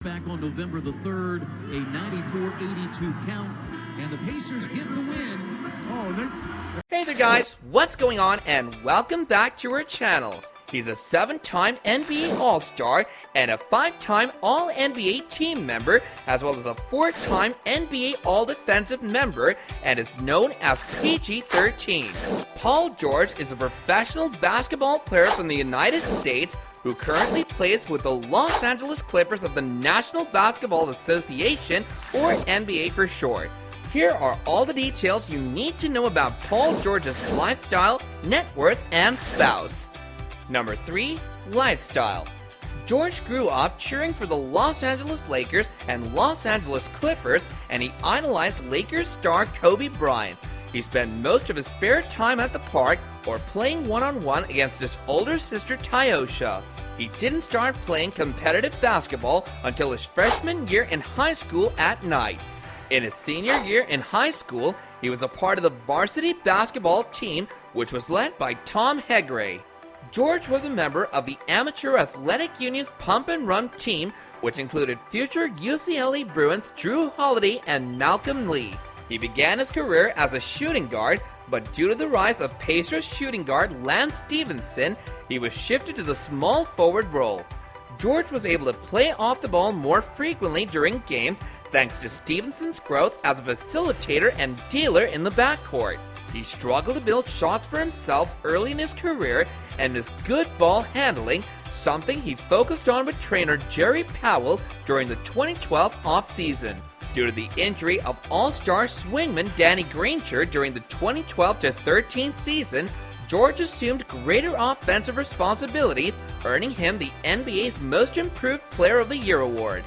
Back on November the 3rd, a 94-82 count, and the Pacers get the win. Hey there guys, what's going on, and welcome back to our channel. He's a 7-time NBA All-Star and a 5-time All-NBA team member, as well as a 4-time NBA All-Defensive member, and is known as PG-13. Paul George is a professional basketball player from the United States who currently plays with the Los Angeles Clippers of the National Basketball Association, or NBA for short. Here are all the details you need to know about Paul George's lifestyle, net worth, and spouse. Number 3. Lifestyle. George grew up cheering for the Los Angeles Lakers and Los Angeles Clippers, and he idolized Lakers star Kobe Bryant. He spent most of his spare time at the park or playing one-on-one against his older sister Tyosha. He didn't start playing competitive basketball until his freshman year in high school at night. In his senior year in high school, he was a part of the varsity basketball team, which was led by Tom Hegre. George was a member of the Amateur Athletic Union's Pump and Run team, which included future UCLA Bruins Drew Holiday and Malcolm Lee. He began his career as a shooting guard, but due to the rise of Pacers shooting guard Lance Stephenson, he was shifted to the small forward role. George was able to play off the ball more frequently during games thanks to Stephenson's growth as a facilitator and dealer in the backcourt. He struggled to build shots for himself early in his career and missed good ball handling, something he focused on with trainer Jerry Powell during the 2012 offseason. Due to the injury of all-star swingman Danny Granger during the 2012-13 season, George assumed greater offensive responsibilities, earning him the NBA's Most Improved Player of the Year award.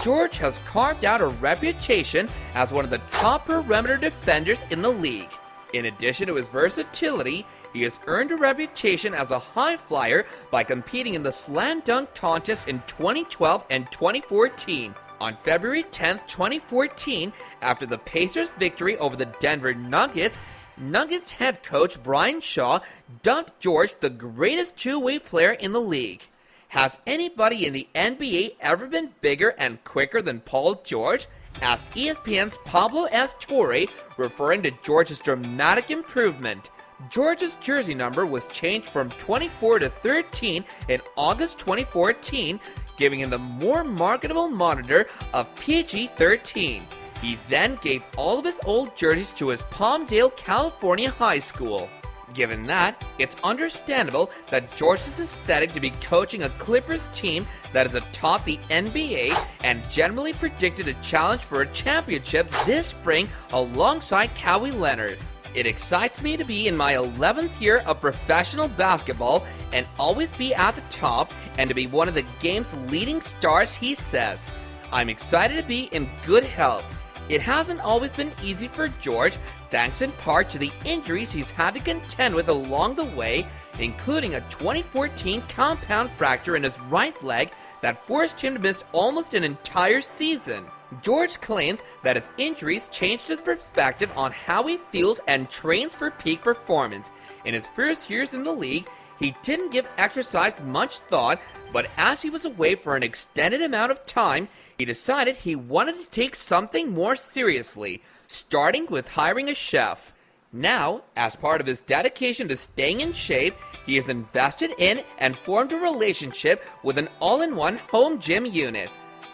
George has carved out a reputation as one of the top perimeter defenders in the league. In addition to his versatility, he has earned a reputation as a high flyer by competing in the slam dunk contest in 2012 and 2014. On February 10, 2014, after the Pacers' victory over the Denver Nuggets, Nuggets head coach Brian Shaw dubbed George the greatest two-way player in the league. Has anybody in the NBA ever been bigger and quicker than Paul George? Asked ESPN's Pablo S. Torre, referring to George's dramatic improvement. George's jersey number was changed from 24 to 13 in August 2014, giving him the more marketable moniker of PG-13. He then gave all of his old jerseys to his Palmdale, California high school. Given that, it's understandable that George is ecstatic to be coaching a Clippers team that is atop the NBA and generally predicted a challenge for a championship this spring alongside Kawhi Leonard. It excites me to be in my 11th year of professional basketball and always be at the top and to be one of the game's leading stars, he says. I'm excited to be in good health. It hasn't always been easy for George, thanks in part to the injuries he's had to contend with along the way, including a 2014 compound fracture in his right leg that forced him to miss almost an entire season. George claims that his injuries changed his perspective on how he feels and trains for peak performance. In his first years in the league, he didn't give exercise much thought, but as he was away for an extended amount of time, he decided he wanted to take something more seriously, starting with hiring a chef. Now, as part of his dedication to staying in shape, he has invested in and formed a relationship with an all-in-one home gym unit.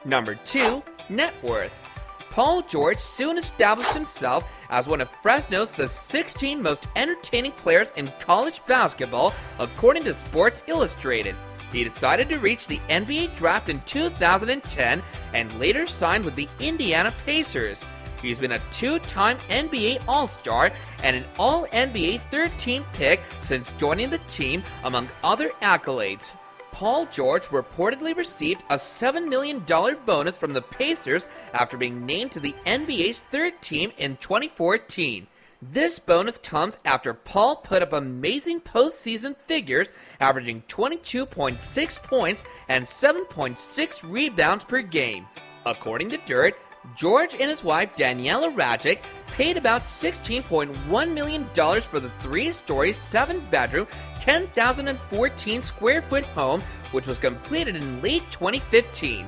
Number 2. Networth. Paul George soon established himself as one of Fresno's the 16 most entertaining players in college basketball, according to Sports Illustrated. He decided to reach the NBA draft in 2010 and later signed with the Indiana Pacers. He's been a 2-time NBA All-Star and an All-NBA 13th pick since joining the team, among other accolades. Paul George reportedly received a $7 million bonus from the Pacers after being named to the NBA's third team in 2014. This bonus comes after Paul put up amazing postseason figures, averaging 22.6 points and 7.6 rebounds per game. According to Dirt, George and his wife Daniela Rajic paid about $16.1 million for the 3-story, 7-bedroom, 10,014 square foot home, which was completed in late 2015.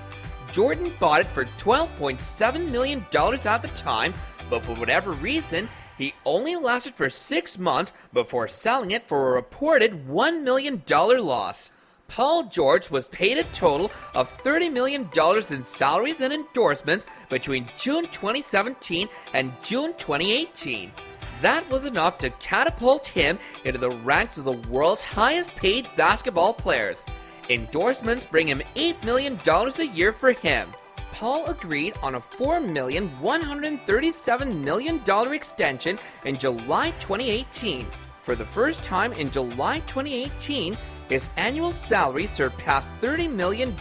Jordan bought it for $12.7 million at the time, but for whatever reason, he only lasted for 6 months before selling it for a reported $1 million loss. Paul George was paid a total of $30 million in salaries and endorsements between June 2017 and June 2018. That was enough to catapult him into the ranks of the world's highest paid basketball players. Endorsements bring him $8 million a year for him. Paul agreed on a $4,137 million extension in July 2018. For the first time in July 2018, his annual salary surpassed $30 million.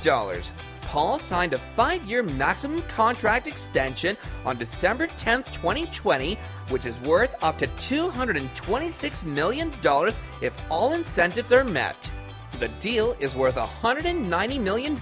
Paul signed a 5-year maximum contract extension on December 10, 2020, which is worth up to $226 million if all incentives are met. The deal is worth $190 million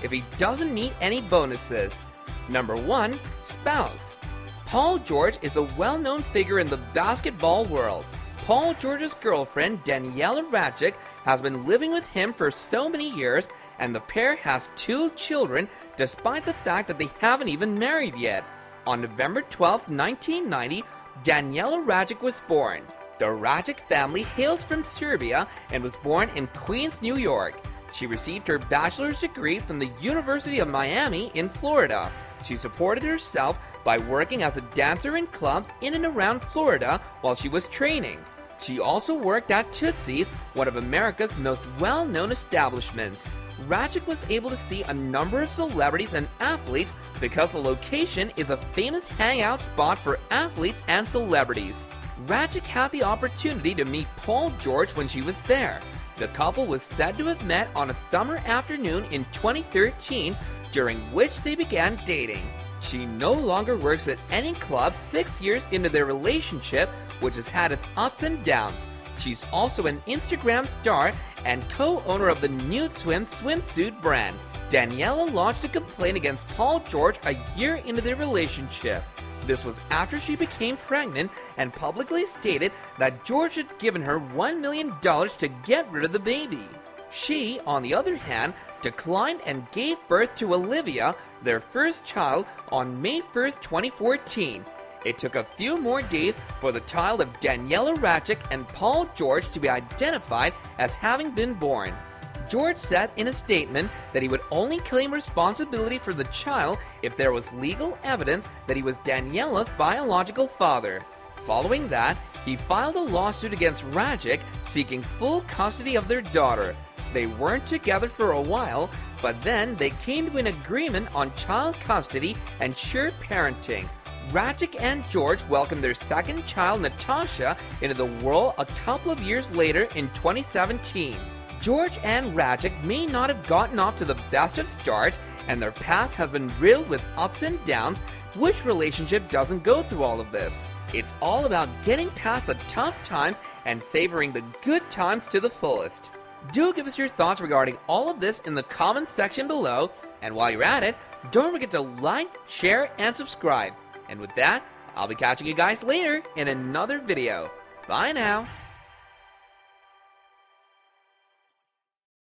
if he doesn't meet any bonuses. Number 1. Spouse. Paul George is a well-known figure in the basketball world. Paul George's girlfriend, Daniela Radjic, has been living with him for so many years, and the pair has 2 children, despite the fact that they haven't even married yet. On November 12, 1990, Daniela Radjic was born. The Radjic family hails from Serbia and was born in Queens, New York. She received her bachelor's degree from the University of Miami in Florida. She supported herself by working as a dancer in clubs in and around Florida while she was training. She also worked at Tootsie's, one of America's most well-known establishments. Radjic was able to see a number of celebrities and athletes because the location is a famous hangout spot for athletes and celebrities. Radjic had the opportunity to meet Paul George when she was there. The couple was said to have met on a summer afternoon in 2013, during which they began dating. She no longer works at any club 6 years into their relationship, which has had its ups and downs. She's also an Instagram star and co-owner of the Nude Swim swimsuit brand. Daniela launched a complaint against Paul George a year into their relationship. This was after she became pregnant and publicly stated that George had given her $1 million to get rid of the baby. She, on the other hand, declined and gave birth to Olivia, their first child, on May 1st, 2014. It took a few more days for the child of Daniela Radjic and Paul George to be identified as having been born. George said in a statement that he would only claim responsibility for the child if there was legal evidence that he was Daniela's biological father. Following that, he filed a lawsuit against Radjic seeking full custody of their daughter. They weren't together for a while, but then they came to an agreement on child custody and shared parenting. Radjic and George welcomed their second child, Natasha, into the world a couple of years later in 2017. George and Radjic may not have gotten off to the best of starts, and their path has been riddled with ups and downs. Which relationship doesn't go through all of this? It's all about getting past the tough times and savoring the good times to the fullest. Do give us your thoughts regarding all of this in the comments section below, and while you're at it, don't forget to like, share, and subscribe. And with that, I'll be catching you guys later in another video. Bye now.